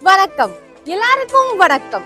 वनक्कम எல்லாருக்கும் वनक्कम।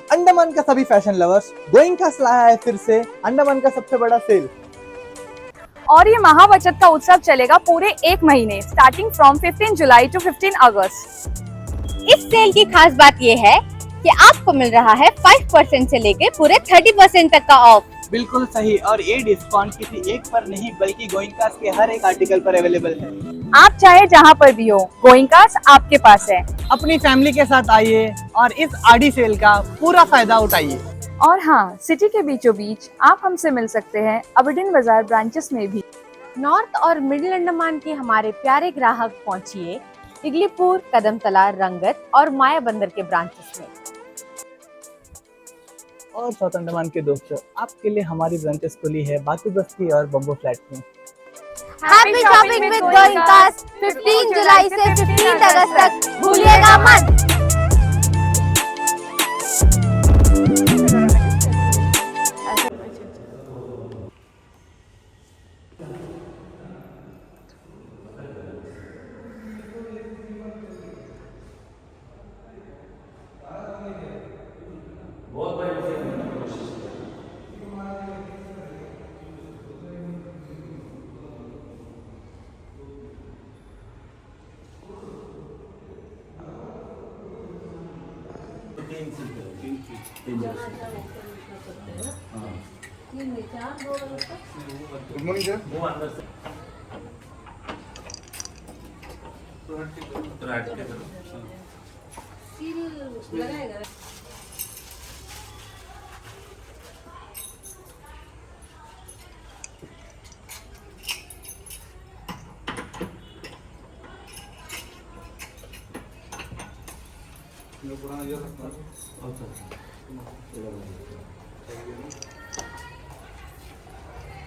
अंडमान का सभी फैशन लवर्स, गोइंकास लाया है फिर से अंडमान का सबसे बड़ा सेल। और ये महा बचत का उत्सव चलेगा पूरे 1 महीने स्टार्टिंग फ्रॉम 15 जुलाई टू 15 अगस्त। इस सेल की खास बात ये है कि आपको मिल रहा है 5% से लेके पूरे 30% तक का ऑफ। बिल्कुल सही, और ये डिस्काउंट किसी एक पर नहीं बल्कि गोइंकास के हर एक आर्टिकल पर अवेलेबल है। आप चाहे जहाँ पर भी हो, गोइंकास आपके पास है। अपनी फैमिली के साथ आइए और इस आड़ी सेल का पूरा फायदा उठाइए। और हाँ, सिटी के बीचों बीच आप हमसे मिल सकते हैं अबडिन बाजार ब्रांचेस में भी। नॉर्थ और मिडिल अंडमान के हमारे प्यारे ग्राहक पहुंचिए इगलीपुर, कदमतला, रंगत और माया बंदर के ब्रांचेस में। और साउथ अंडमान के दोस्तों, आपके लिए हमारी ब्रांचेस खुली है बाकू बस्ती और बम्बो फ्लैट में। हैप्पी शॉपिंग विद गोइंकास 15 जुलाई से 15 अगस्त तक भूलिएगा मत। Good morning sir. वो अंदर से लगाएगा। पुराना ये रखना है।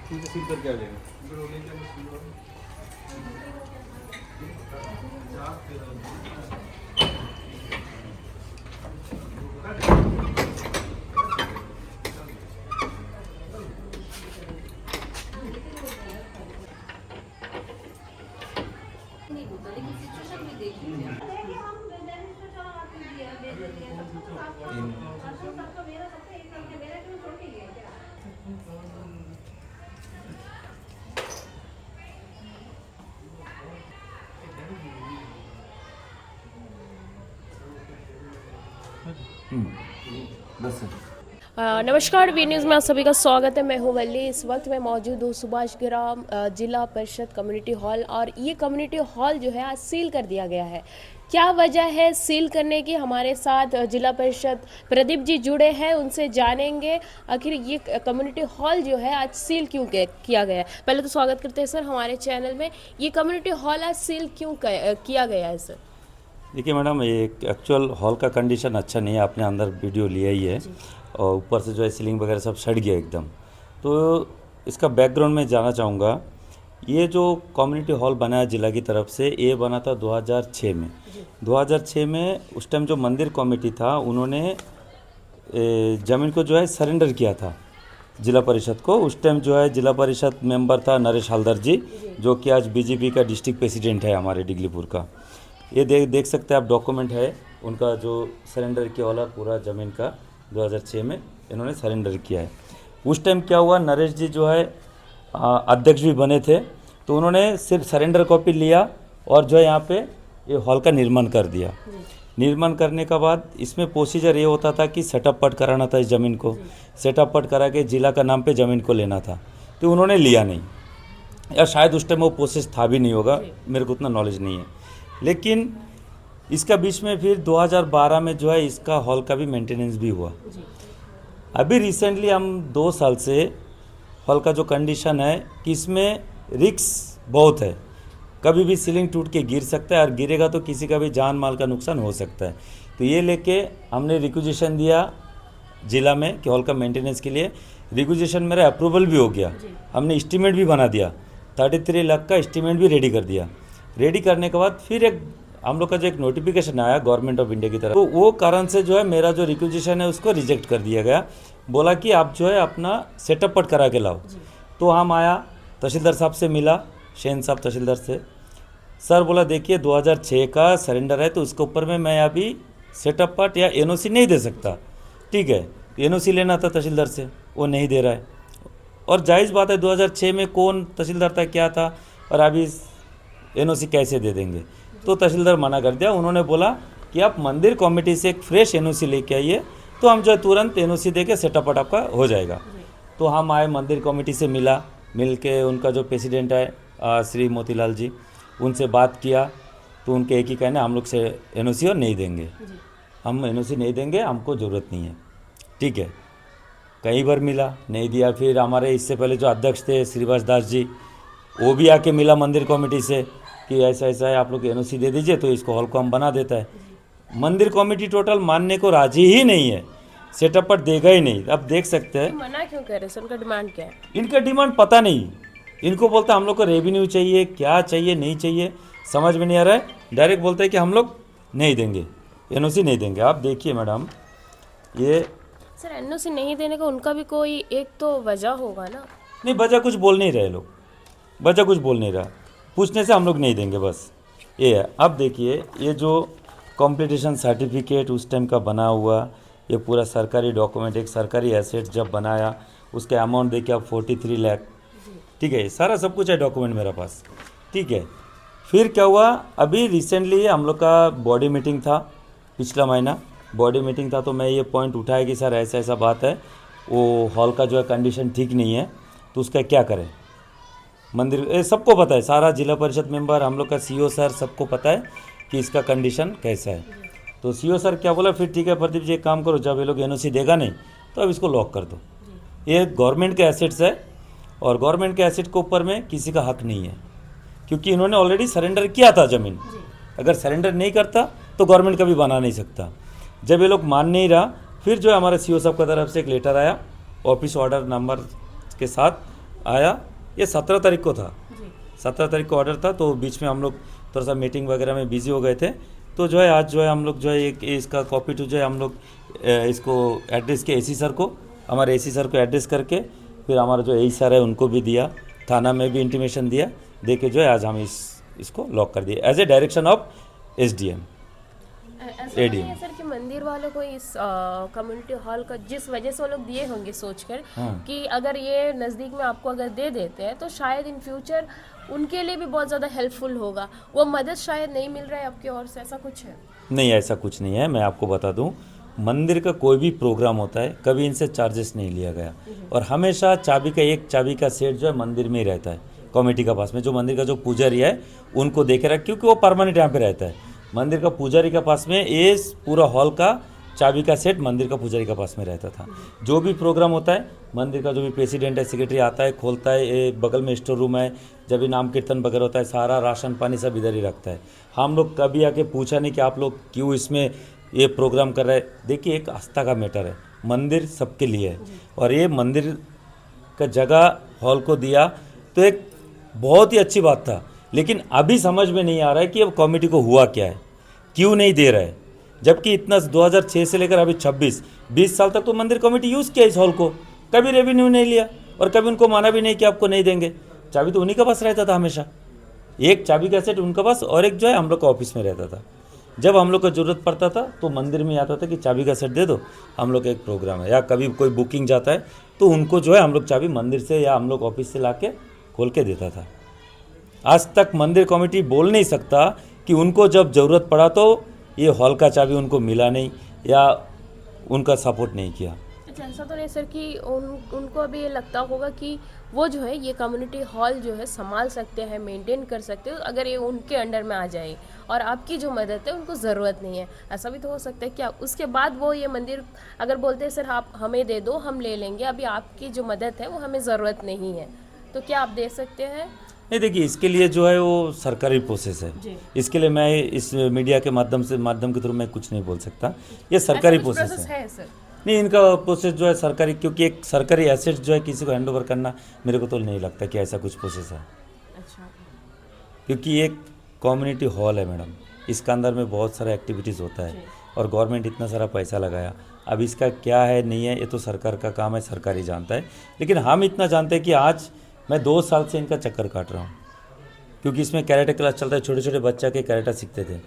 ठीक है, सील करके आ जाएगा। नमस्कार, वी न्यूज़ में आप सभी का स्वागत है। मैं हूं वल्ली। इस वक्त मैं मौजूद हूं सुभाष ग्राम जिला परिषद कम्युनिटी हॉल, और ये कम्युनिटी हॉल जो है आज सील कर दिया गया है। क्या वजह है सील करने की? हमारे साथ जिला परिषद प्रदीप जी जुड़े हैं, उनसे जानेंगे आखिर ये कम्युनिटी हॉल जो है आज सील क्यों किया गया है। पहले तो स्वागत करते हैं सर हमारे चैनल में। ये कम्युनिटी हॉल आज सील क्यों किया गया है सर? देखिए मैडम, ये एक्चुअल हॉल का कंडीशन अच्छा नहीं है। आपने अंदर वीडियो लिया ही है, और ऊपर से जो है सीलिंग वगैरह सब सड़ गया एकदम। तो इसका बैकग्राउंड में जानना चाहूँगा। ये जो कम्युनिटी हॉल बना है जिला की तरफ से, ये बना था 2006 में। 2006 में उस टाइम जो मंदिर कमेटी था उन्होंने ज़मीन को जो है सरेंडर किया था जिला परिषद को। उस टाइम जो है जिला परिषद मेंबर था नरेश हल्दर जी, जो कि आज बीजेपी का डिस्ट्रिक्ट प्रेसिडेंट है हमारे डिगलीपुर का। ये देख सकते हैं आप, डॉक्यूमेंट है उनका जो सरेंडर किया वाला पूरा ज़मीन का 2006 में इन्होंने सरेंडर किया है। उस टाइम क्या हुआ, नरेश जी जो है अध्यक्ष भी बने थे, तो उन्होंने सिर्फ सरेंडर कॉपी लिया और जो है यहाँ पे ये हॉल का निर्माण कर दिया। निर्माण करने के बाद इसमें प्रोसीजर ये होता था कि सेटअप पट कराना था इस ज़मीन को। सेटअप पट करा के जिला का नाम पे ज़मीन को लेना था, तो उन्होंने लिया नहीं, या शायद उस टाइम वो प्रोसेस था भी नहीं होगा, मेरे को उतना नॉलेज नहीं है। लेकिन इसका बीच में फिर 2012 में जो है इसका हॉल का भी मेंटेनेंस भी हुआ। अभी रिसेंटली हम 2 साल से हॉल का जो कंडीशन है कि इसमें रिस्क बहुत है, कभी भी सीलिंग टूट के गिर सकता है, और गिरेगा तो किसी का भी जान माल का नुकसान हो सकता है। तो ये लेके हमने रिक्वेजिशन दिया जिला में कि हॉल का मेंटेनेंस के लिए। रिक्वेजिशन मेरा अप्रूवल भी हो गया, हमने एस्टीमेट भी बना दिया, 33 लाख का एस्टीमेट भी रेडी कर दिया। रेडी करने के बाद फिर एक हम लोग का जो एक नोटिफिकेशन आया गवर्नमेंट ऑफ इंडिया की तरफ, तो वो कारण से जो है मेरा जो रिक्वेजिशन है उसको रिजेक्ट कर दिया गया। बोला कि आप जो है अपना सेटअप पट करा के लाओ। तो हम आया, तहसीलदार साहब से मिला, शहन साहब तहसीलदार से, सर बोला देखिए 2006 का सरेंडर है, तो उसके ऊपर में मैं अभी सेटअप पार्ट या एनओसी नहीं दे सकता। ठीक है, एनओसी लेना था तहसीलदार से, वो नहीं दे रहा है। और जायज़ बात है, 2006 में कौन तहसीलदार था, क्या था, और अभी एनओसी कैसे दे देंगे। तो तहसीलदार मना कर दिया। उन्होंने बोला कि आप मंदिर कमेटी से एक फ्रेश एनओसी लेके आइए, तो हम जो है तुरंत एनओसी दे के सेटअप पार्ट आपका हो जाएगा। तो हम आए, मंदिर कमेटी से मिल के उनका जो प्रेसिडेंट है श्री मोतीलाल जी, उनसे बात किया। तो उनके एक ही कहना, हम लोग से एनओसी और नहीं देंगे, हम एनओसी नहीं देंगे, हमको ज़रूरत नहीं है। ठीक है, कई बार मिला, नहीं दिया। फिर हमारे इससे पहले जो अध्यक्ष थे श्रीवास दास जी, वो भी आके मिला मंदिर कमेटी से कि ऐसा ऐसा है, आप लोग एनओसी दे दीजिए तो इसको हॉल को हम बना देता है। मंदिर कमेटी टोटल मानने को राजी ही नहीं है, सेटअप पर देगा ही नहीं। अब देख सकते हैं मना क्यों कर रहे हैं, उनका डिमांड क्या है? इनका डिमांड पता नहीं, इनको बोलता हम लोग को रेवेन्यू चाहिए, क्या चाहिए नहीं चाहिए समझ में नहीं आ रहा है। डायरेक्ट बोलते हैं कि हम लोग नहीं देंगे, एनओसी नहीं देंगे। आप देखिए मैडम, ये सर एनओसी नहीं देने का उनका भी कोई एक तो वजह होगा ना? नहीं, वजह कुछ बोल नहीं रहे लोग, वजह कुछ बोल नहीं रहा, पूछने से हम लोग नहीं देंगे बस ये है। अब देखिए, ये जो कॉम्पिटिशन सर्टिफिकेट उस टाइम का बना हुआ, ये पूरा सरकारी डॉक्यूमेंट, एक सरकारी एसेट जब बनाया, उसके अमाउंट देखिए आप 43 लाख। ठीक है, सारा सब कुछ है डॉक्यूमेंट मेरे पास। ठीक है, फिर क्या हुआ, अभी रिसेंटली हम लोग का बॉडी मीटिंग था, पिछला महीना बॉडी मीटिंग था। तो मैं ये पॉइंट उठाया कि सर ऐसा ऐसा बात है, वो हॉल का जो है कंडीशन ठीक नहीं है, तो उसका क्या करें। मंदिर सबको पता है, सारा जिला परिषद मेंबर, हम लोग का सीईओ सर, सबको पता है कि इसका कंडीशन कैसा है। तो सीईओ सर क्या बोला, फिर ठीक है प्रदीप जी एक काम करो, जब ये लोग एनओसी देगा नहीं तो अब इसको लॉक कर दो। ये गवर्नमेंट के एसेट्स है, और गवर्नमेंट के एसेट के ऊपर में किसी का हक नहीं है, क्योंकि इन्होंने ऑलरेडी सरेंडर किया था ज़मीन। अगर सरेंडर नहीं करता तो गवर्नमेंट कभी बना नहीं सकता। जब ये लोग मान नहीं रहा, फिर जो है हमारे सीईओ साहब की तरफ से एक लेटर आया, ऑफिस ऑर्डर नंबर के साथ आया। ये 17 तारीख को था, 17 तारीख को ऑर्डर था। तो बीच में हम लोग थोड़ा सा मीटिंग वगैरह में बिजी हो गए थे। तो जो है आज जो है हम लोग जो है एक इसका कॉपी टू जो है हम लोग इसको एड्रेस के एसी सर को, हमारे एसी सर को एड्रेस करके, फिर हमारा जो एई सर है उनको भी दिया, थाना में भी इंटीमेशन दिया, दे के जो है आज हम इसको लॉक कर दिए as a direction of SDM ADM. Sir कि मंदिर वालों को इस कम्युनिटी हॉल का जिस वजह से वो लोग दिए होंगे सोचकर कि अगर ये नज़दीक में आपको अगर दे देते हैं तो शायद इन फ्यूचर उनके लिए भी बहुत ज़्यादा हेल्पफुल होगा, वो मदद शायद नहीं मिल रहा है आपकी ओर से, ऐसा कुछ है? नहीं, ऐसा कुछ नहीं है। मैं आपको बता दूं, मंदिर का कोई भी प्रोग्राम होता है कभी इनसे चार्जेस नहीं लिया गया, और हमेशा चाबी का सेट जो है मंदिर में ही रहता है, कमेटी का पास में। जो मंदिर का जो पुजारी है उनको देखे रख, क्योंकि वो परमानेंट यहाँ पे रहता है। मंदिर का पुजारी के पास में ये पूरा हॉल का चाबी का सेट मंदिर का पुजारी के पास में रहता था। जो भी प्रोग्राम होता है, मंदिर का जो भी प्रेसिडेंट है, सेक्रेटरी आता है, खोलता है, ये बगल में स्टोर रूम है, जब भी नाम कीर्तन वगैरह होता है, सारा राशन पानी सब इधर ही रखता है। हम लोग कभी आके पूछा नहीं कि आप लोग क्यों इसमें ये प्रोग्राम कर रहे हैं। देखिए, एक आस्था का मैटर है, मंदिर सबके लिए है, और ये मंदिर का जगह हॉल को दिया तो एक बहुत ही अच्छी बात था। लेकिन अभी समझ में नहीं आ रहा है कि अब कमेटी को हुआ क्या है, क्यों नहीं दे रहा है, जबकि इतना 2006 से लेकर अभी 20 साल तक तो मंदिर कमेटी यूज़ किया इस हॉल को, कभी रेवेन्यू नहीं लिया, और कभी उनको माना भी नहीं कि आपको नहीं देंगे। चाबी तो उन्हीं के पास रहता था हमेशा, एक चाबी का सेट उनके पास, और एक जो है हम लोग का ऑफिस में रहता था। जब हम लोग को ज़रूरत पड़ता था तो मंदिर में आता था कि चाबी का सेट दे दो, हम लोग एक प्रोग्राम है, या कभी कोई बुकिंग जाता है तो उनको जो है हम लोग चाबी मंदिर से या हम लोग ऑफिस से ला के खोल के देता था। आज तक मंदिर कमेटी बोल नहीं सकता कि उनको जब ज़रूरत पड़ा तो ये हॉल का चाबी उनको मिला नहीं या उनका सपोर्ट नहीं किया। अच्छा, ऐसा तो नहीं सर कि उनको अभी ये लगता होगा कि वो जो है ये कम्युनिटी हॉल जो है संभाल सकते हैं, मेंटेन कर सकते हो, अगर ये उनके अंडर में आ जाए और आपकी जो मदद है उनको ज़रूरत नहीं है, ऐसा भी तो हो सकता है क्या? उसके बाद वो ये मंदिर अगर बोलते हैं सर आप हमें दे दो, हम ले लेंगे, अभी आपकी जो मदद है वो हमें ज़रूरत नहीं है, तो क्या आप दे सकते हैं? नहीं, देखिए, इसके लिए जो है वो सरकारी प्रोसेस है, इसके लिए मैं इस मीडिया के माध्यम के थ्रू मैं कुछ नहीं बोल सकता। ये सरकारी प्रोसेस है सर। नहीं, इनका प्रोसेस जो है सरकारी, क्योंकि एक सरकारी एसेट जो है किसी को हैंडओवर करना मेरे को तो नहीं लगता कि ऐसा कुछ प्रोसेस है। अच्छा, क्योंकि एक कम्युनिटी हॉल है मैडम, इसके अंदर में बहुत सारा एक्टिविटीज़ होता है, और गवर्नमेंट इतना सारा पैसा लगाया। अब इसका क्या है नहीं है ये तो सरकार का काम है, सरकार ही जानता है। लेकिन हम इतना जानते हैं कि आज मैं 2 साल से इनका चक्कर काट रहा हूँ, क्योंकि इसमें कैरेटे क्लास चलता है, छोटे छोटे बच्चा के कैरेटा सीखते थे।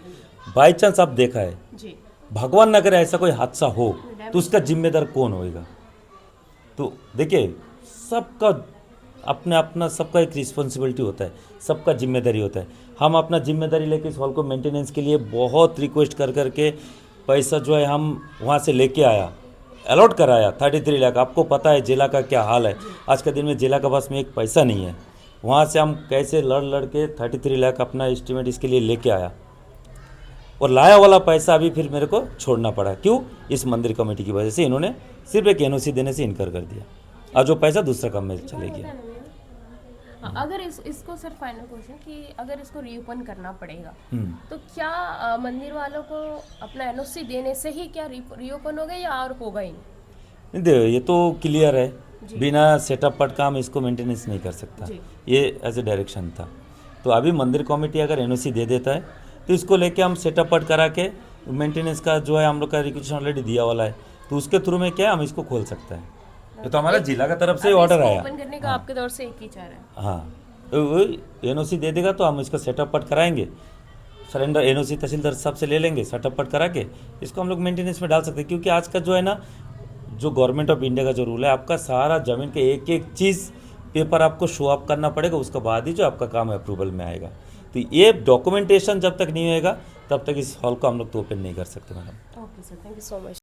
बाई चांस आप देखा है, जी भगवान न करे ऐसा कोई हादसा हो तो उसका जिम्मेदार कौन होएगा? तो देखिए, सबका अपना अपना सबका एक रिस्पॉन्सिबिलिटी होता है, सबका जिम्मेदारी होता है। हम अपना जिम्मेदारी लेके इस हॉल को मेंटेनेंस के लिए बहुत रिक्वेस्ट कर करके पैसा जो है हम वहाँ से लेके आया, अलॉट कराया 33 लाख। आपको पता है जिला का क्या हाल है, आज के दिन में जिला का पास में एक पैसा नहीं है। वहाँ से हम कैसे लड़ के 33 लाख अपना एस्टिमेट इसके लिए लेके आया, और लाया वाला पैसा अभी फिर मेरे को छोड़ना पड़ा। क्यों? इस मंदिर कमेटी की वजह से इन्होंने सिर्फ एक एनओसी देने से इनकार कर दिया, और जो पैसा दूसरा काम में चले गया। अगर इसको सर फाइनल क्वेश्चन कि अगर इसको रीओपन करना पड़ेगा तो क्या मंदिर वालों को अपना एनओसी देने से ही क्या रीओपन होगा या और होगा ही नहीं? नहीं, ये तो क्लियर है, बिना सेटअप पट काम इसको मेंटेनेंस नहीं कर सकता, ये एज ए डायरेक्शन था। तो अभी मंदिर कमेटी अगर एनओसी दे देता है तो इसको लेके हम सेटअप पट करा के मेंटेनेंस का जो है हम लोग का रिक्वेशन ऑलरेडी दिया वाला है, तो उसके थ्रू में क्या हम इसको खोल सकते हैं। ये तो हमारा जिला का तरफ से ऑर्डर आया, ओपन करने का आपके दौर से एक ही चाह रहा है। हाँ, तो एनओसी दे देगा तो हम इसका सेटअप पट कराएंगे, सरेंडर एनओसी तहसीलदार साहब से ले लेंगे, सेटअप पट करा के इसको हम लोग मेंटेनेंस में डाल सकते हैं। क्योंकि आज का जो है ना, जो गवर्नमेंट ऑफ इंडिया का जो रूल है, आपका सारा ज़मीन के एक एक चीज़ पेपर आपको शो अप करना पड़ेगा, उसके बाद ही जो आपका काम अप्रूवल में आएगा। तो ये डॉक्यूमेंटेशन जब तक नहीं होएगा तब तक इस हॉल को हम लोग तो ओपन नहीं कर सकते madam. Okay sir, thank you so much.